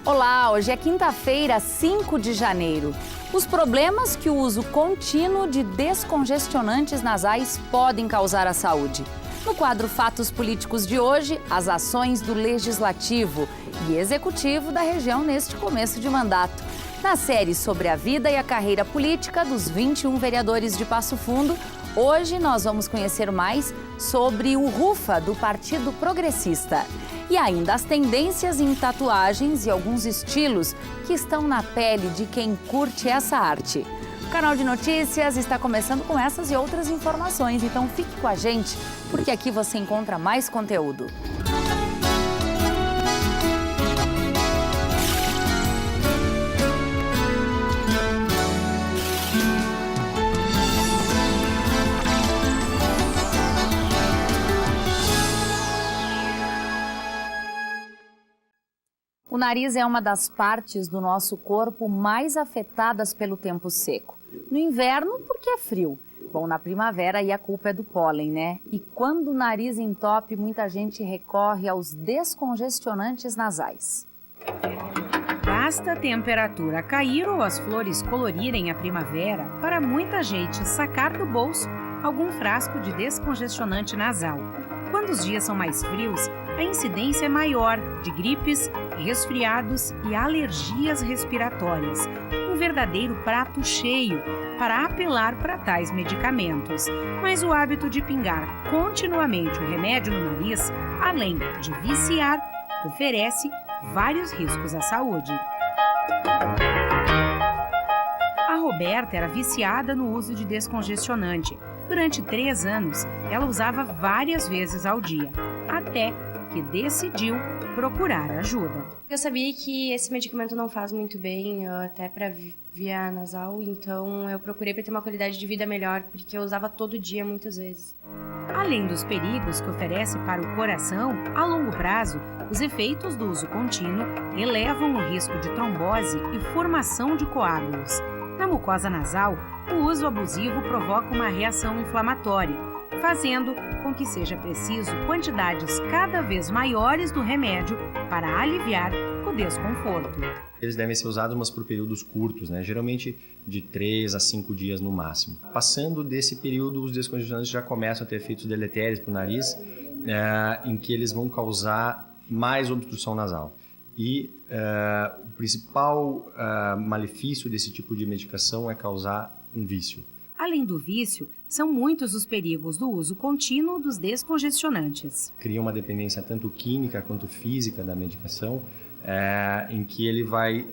Olá, hoje é quinta-feira, 5 de janeiro. Os problemas que o uso contínuo de descongestionantes nasais podem causar à saúde. No quadro Fatos Políticos de hoje, as ações do Legislativo e Executivo da região neste começo de mandato. Na série sobre a vida e a carreira política dos 21 vereadores de Passo Fundo, hoje nós vamos conhecer mais sobre o RUFA do Partido Progressista. E ainda as tendências em tatuagens e alguns estilos que estão na pele de quem curte essa arte. O Canal de Notícias está começando com essas e outras informações, então fique com a gente, porque aqui você encontra mais conteúdo. O nariz é uma das partes do nosso corpo mais afetadas pelo tempo seco. No inverno, porque é frio. Bom, na primavera aí a culpa é do pólen, né? E quando o nariz entope, muita gente recorre aos descongestionantes nasais. Basta a temperatura cair ou as flores colorirem a primavera para muita gente sacar do bolso algum frasco de descongestionante nasal. Quando os dias são mais frios, a incidência é maior de gripes, resfriados e alergias respiratórias. Um verdadeiro prato cheio para apelar para tais medicamentos. Mas o hábito de pingar continuamente o remédio no nariz, além de viciar, oferece vários riscos à saúde. A Roberta era viciada no uso de descongestionante. Durante 3 anos, ela usava várias vezes ao dia, até que decidiu procurar ajuda. Eu sabia que esse medicamento não faz muito bem, até para via nasal, então eu procurei para ter uma qualidade de vida melhor, porque eu usava todo dia, muitas vezes. Além dos perigos que oferece para o coração, a longo prazo, os efeitos do uso contínuo elevam o risco de trombose e formação de coágulos. Na mucosa nasal, o uso abusivo provoca uma reação inflamatória, fazendo com que seja preciso quantidades cada vez maiores do remédio para aliviar o desconforto. Eles devem ser usados mas por períodos curtos, né? Geralmente de 3 a 5 dias no máximo. Passando desse período, os descongestionantes já começam a ter efeitos deletérios para o nariz, em que eles vão causar mais obstrução nasal. E o principal malefício desse tipo de medicação é causar um vício. Além do vício, são muitos os perigos do uso contínuo dos descongestionantes. Cria uma dependência tanto química quanto física da medicação, em que ele vai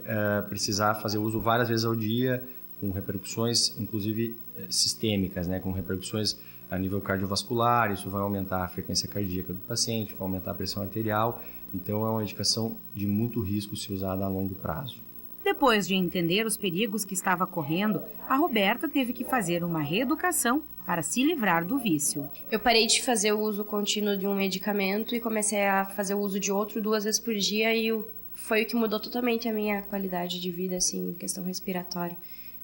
precisar fazer uso várias vezes ao dia, com repercussões, inclusive sistêmicas, né, com repercussões a nível cardiovascular. Isso vai aumentar a frequência cardíaca do paciente, vai aumentar a pressão arterial. Então, é uma medicação de muito risco se usada a longo prazo. Depois de entender os perigos que estava correndo, a Roberta teve que fazer uma reeducação para se livrar do vício. Eu parei de fazer o uso contínuo de um medicamento e comecei a fazer o uso de outro 2 vezes por dia e foi o que mudou totalmente a minha qualidade de vida, assim, questão respiratória.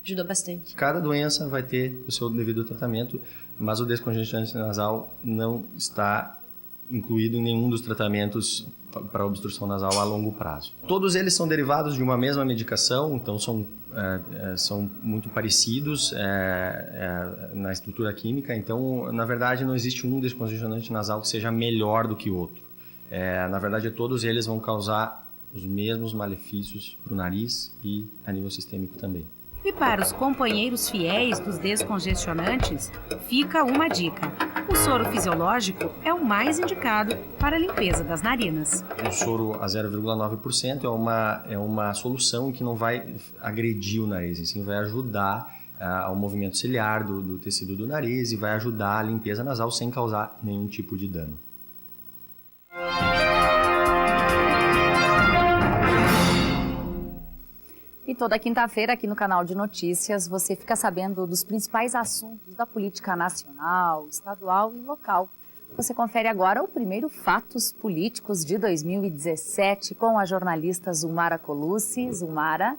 Ajudou bastante. Cada doença vai ter o seu devido tratamento, mas o descongestionante nasal não está incluído em nenhum dos tratamentos para obstrução nasal a longo prazo. Todos eles são derivados de uma mesma medicação, então são muito parecidos na estrutura química. Então, na verdade, não existe um descongestionante nasal que seja melhor do que o outro. Na verdade, todos eles vão causar os mesmos malefícios para o nariz e a nível sistêmico também. E para os companheiros fiéis dos descongestionantes, fica uma dica. O soro fisiológico é o mais indicado para a limpeza das narinas. O soro a 0,9% é uma solução que não vai agredir o nariz, sim vai ajudar ao movimento ciliar do tecido do nariz e vai ajudar a limpeza nasal sem causar nenhum tipo de dano. E toda quinta-feira aqui no Canal de Notícias você fica sabendo dos principais assuntos da política nacional, estadual e local. Você confere agora o primeiro Fatos Políticos de 2017 com a jornalista Zulmara Colucci. Zulmara.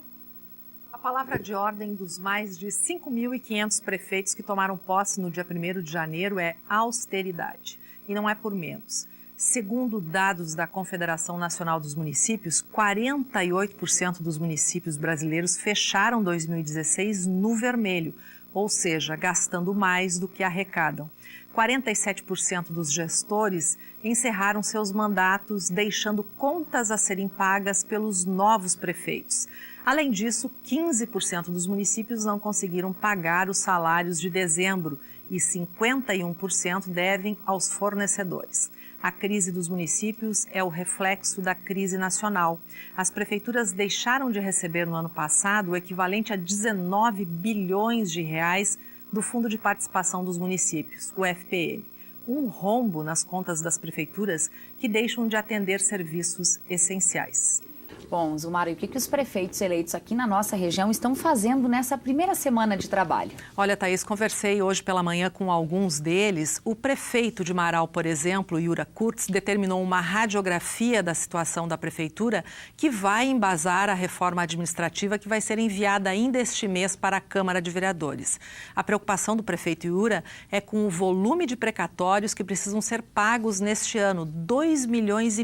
A palavra de ordem dos mais de 5.500 prefeitos que tomaram posse no dia 1º de janeiro é austeridade. E não é por menos. Segundo dados da Confederação Nacional dos Municípios, 48% dos municípios brasileiros fecharam 2016 no vermelho, ou seja, gastando mais do que arrecadam. 47% dos gestores encerraram seus mandatos, deixando contas a serem pagas pelos novos prefeitos. Além disso, 15% dos municípios não conseguiram pagar os salários de dezembro e 51% devem aos fornecedores. A crise dos municípios é o reflexo da crise nacional. As prefeituras deixaram de receber no ano passado o equivalente a 19 bilhões de reais do Fundo de Participação dos Municípios, o FPM. Um rombo nas contas das prefeituras que deixam de atender serviços essenciais. Bom, Zumara, e o que os prefeitos eleitos aqui na nossa região estão fazendo nessa primeira semana de trabalho? Olha, Thaís, conversei hoje pela manhã com alguns deles. O prefeito de Marau, por exemplo, Yura Kurtz, determinou uma radiografia da situação da prefeitura que vai embasar a reforma administrativa que vai ser enviada ainda este mês para a Câmara de Vereadores. A preocupação do prefeito Yura é com o volume de precatórios que precisam ser pagos neste ano, 2,5 milhões,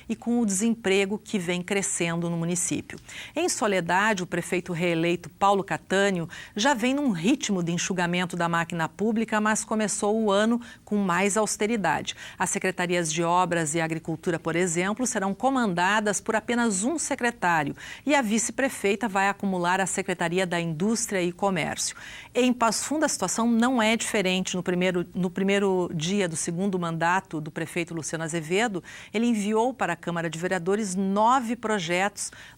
e com o desemprego que vem crescendo no município. Em Soledade, o prefeito reeleito Paulo Catânio já vem num ritmo de enxugamento da máquina pública, mas começou o ano com mais austeridade. As secretarias de Obras e Agricultura, por exemplo, serão comandadas por apenas um secretário e a vice-prefeita vai acumular a Secretaria da Indústria e Comércio. Em Passo Fundo, a situação não é diferente. No primeiro dia do segundo mandato do prefeito Luciano Azevedo, ele enviou para a Câmara de Vereadores 9 projetos,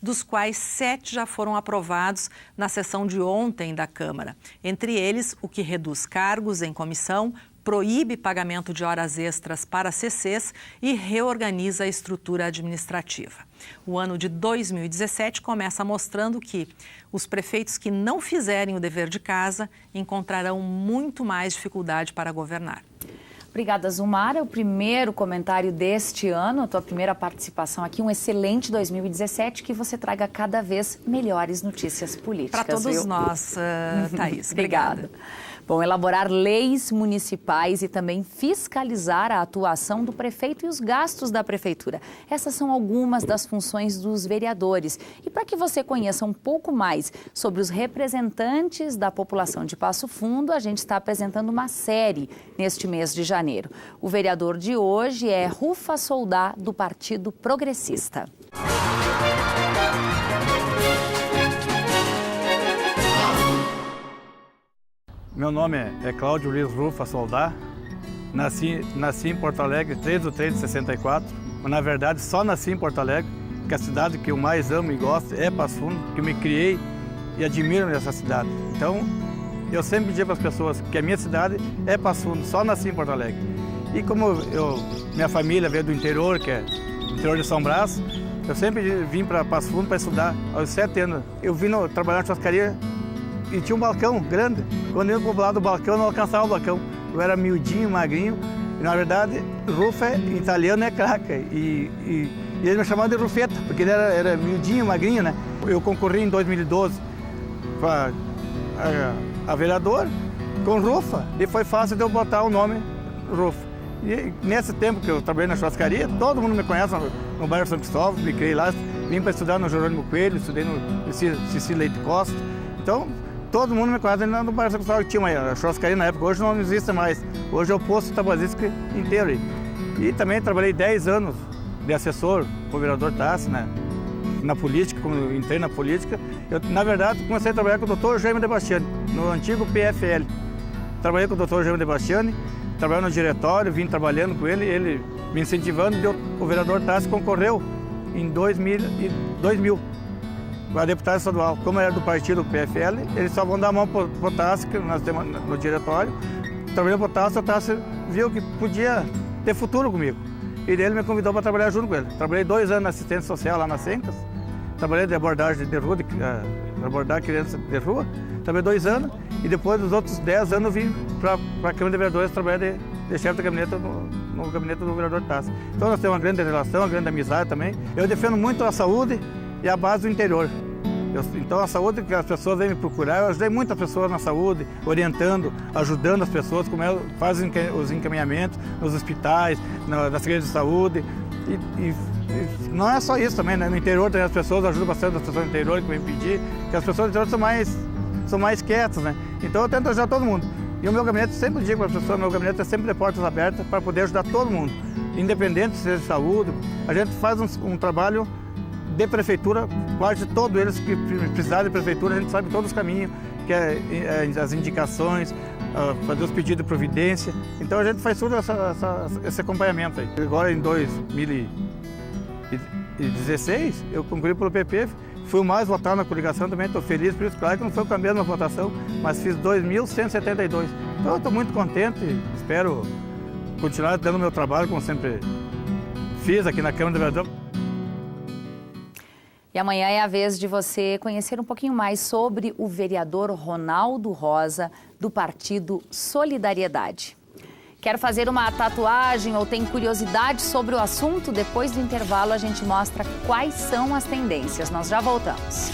dos quais 7 já foram aprovados na sessão de ontem da Câmara. Entre eles, o que reduz cargos em comissão, proíbe pagamento de horas extras para CCs e reorganiza a estrutura administrativa. O ano de 2017 começa mostrando que os prefeitos que não fizerem o dever de casa encontrarão muito mais dificuldade para governar. Obrigada, Zumara. O primeiro comentário deste ano, a tua primeira participação aqui, um excelente 2017, que você traga cada vez melhores notícias políticas. Para todos nós, Thaís. Obrigada. Bom, elaborar leis municipais e também fiscalizar a atuação do prefeito e os gastos da prefeitura. Essas são algumas das funções dos vereadores. E para que você conheça um pouco mais sobre os representantes da população de Passo Fundo, a gente está apresentando uma série neste mês de janeiro. O vereador de hoje é Rufa Soldá, do Partido Progressista. Meu nome é Cláudio Luiz Rufa Soldá. Nasci em Porto Alegre, 3 de 3 de 64. Mas, na verdade, só nasci em Porto Alegre, porque a cidade que eu mais amo e gosto é Passo Fundo, que eu me criei e admiro essa cidade. Então, eu sempre digo para as pessoas que a minha cidade é Passo Fundo, só nasci em Porto Alegre. E como minha família veio do interior, que é o interior de São Brás, eu sempre vim para Passo Fundo para estudar. Aos 7 anos, eu vim trabalhar na churrascaria e tinha um balcão grande. Quando eu ia para o lado do balcão, eu não alcançava o balcão. Eu era miudinho, magrinho. E, na verdade, Rufa em italiano é craca. E eles me chamavam de Rufeta, porque ele era miudinho, magrinho, né? Eu concorri em 2012 para a vereador com Rufa. E foi fácil de eu botar o nome Rufa. E nesse tempo que eu trabalhei na churrascaria, todo mundo me conhece no bairro São Cristóvão. Me criei lá, vim para estudar no Jerônimo Coelho, estudei no Cecília Leite Costa. Então, todo mundo me conhece no bairro São Cristóvão, que tinha uma churrascaria na época, hoje não existe mais. Hoje é o posto tabagístico inteiro. E também trabalhei 10 anos de assessor com o vereador Tassi, né? Na política, quando eu entrei na política. Eu, na verdade, comecei a trabalhar com o Dr. Jaime de Bastiani, no antigo PFL. Trabalhei com o Dr. Jaime de Bastiani, trabalhei no diretório, vim trabalhando com ele me incentivando, o vereador Tassi concorreu em 2000. A deputada estadual, como era do partido PFL, eles só vão dar a mão para o Tassi, que nós temos no diretório. Trabalhei para o Tassi viu que podia ter futuro comigo. E ele me convidou para trabalhar junto com ele. Trabalhei 2 anos na assistência social lá nas Sencas. Trabalhei de abordagem de rua, de abordar criança de rua. Trabalhei 2 anos e depois dos outros 10 anos vim para a Câmara de Vereadores trabalhar de chefe de gabinete no gabinete do vereador Tassi. Então nós temos uma grande relação, uma grande amizade também. Eu defendo muito a saúde e a base do interior. Então a saúde que as pessoas vêm me procurar, eu ajudei muitas pessoas na saúde, orientando, ajudando as pessoas, como fazem os encaminhamentos nos hospitais, nas secretarias de saúde. E não é só isso também, né? No interior também as pessoas ajudam bastante as pessoas do interior que vêm pedir, porque as pessoas do interior são mais quietas, né? Então eu tento ajudar todo mundo. E o meu gabinete, sempre digo para as pessoas, meu gabinete é sempre de portas abertas para poder ajudar todo mundo. Independente se é de saúde, a gente faz um trabalho de prefeitura, quase todos eles que precisarem de prefeitura, a gente sabe todos os caminhos, que as indicações, fazer os pedidos de providência. Então a gente faz todo esse acompanhamento aí. Agora em 2016, eu concluí pelo PP, fui o mais votado na coligação também, estou feliz por isso. Claro que não foi com a mesma votação, mas fiz 2.172. Então eu estou muito contente, espero continuar dando o meu trabalho, como sempre fiz aqui na Câmara de Vereadores. E amanhã é a vez de você conhecer um pouquinho mais sobre o vereador Ronaldo Rosa, do Partido Solidariedade. Quer fazer uma tatuagem ou tem curiosidade sobre o assunto? Depois do intervalo a gente mostra quais são as tendências. Nós já voltamos.